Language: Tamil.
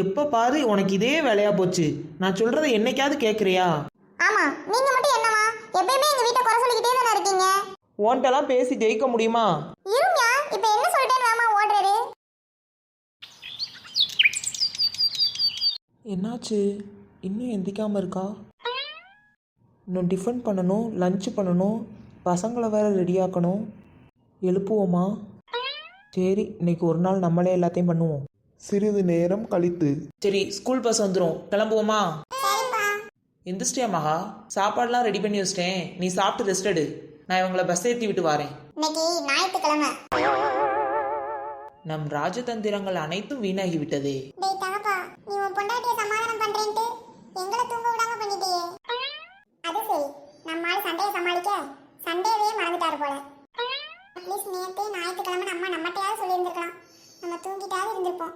எப்ப பாரு உனக்கு இதே வேலையா போச்சு. நான் சொல்றதை என்னைக்காவது கேக்குறியா? ஆமா, நீங்க மட்டும் என்னமா எப்பயுமே எங்க வீட்டை குறை சொல்லிக்கிட்டே தானே இருக்கீங்க. உன்கிட்டலாம் பேசி ஜெயிக்க முடியுமா? இருங்க, இப்ப என்ன சொல்லிட்டேன்னு வேமா ஓடுறாரு. என்னாச்சு? இன்னும் எந்திக்காம இருக்கா? இன்னும் டிஃபன் பண்ணணும், லஞ்ச் பண்ணணும், பசங்களை வேற ரெடியாக்கணும். எழுப்புவோமா? சரி, இன்னைக்கு ஒரு நாள் நம்மளே எல்லாத்தையும் பண்ணுவோம். சிறிது நேரம் கழித்து. சரி, ஸ்கூல் பஸ் வந்துடும், கிளம்புவோமா? சரிப்பா. எந்திரிச்சிட்டியா மகா? சாப்பாடுலாம் ரெடி பண்ணி வச்சிட்டேன், நீ சாப்பிட்டு ரெஸ்ட் எடு. நான் இவங்களை பஸ் ஏற்றி விட்டு வரேன். இன்னைக்கு ஞாயிற்றுக்கிழமை. நம் ராஜதந்திரங்கள் அனைத்தும் வீணாகி விட்டதே. டேய் தகப்பா, நீ உன் பொண்டாட்டிய சமாதானம் பண்றேன்ட்டு எங்களை தூங்க விடாம பண்ணிட்டியே. அது சரி, நம்மால சண்டையை சமாளிக்க சண்டேவே மறந்துட்டாரு போல. அட்லீஸ்ட் நேத்தே ஞாயிற்றுக்கிழமை அம்மா நம்மகிட்டயாவது சொல்லியிருந்திருக்கலாம். நம்ம தூங்கிட்டாவது இருந்திருப்போம்.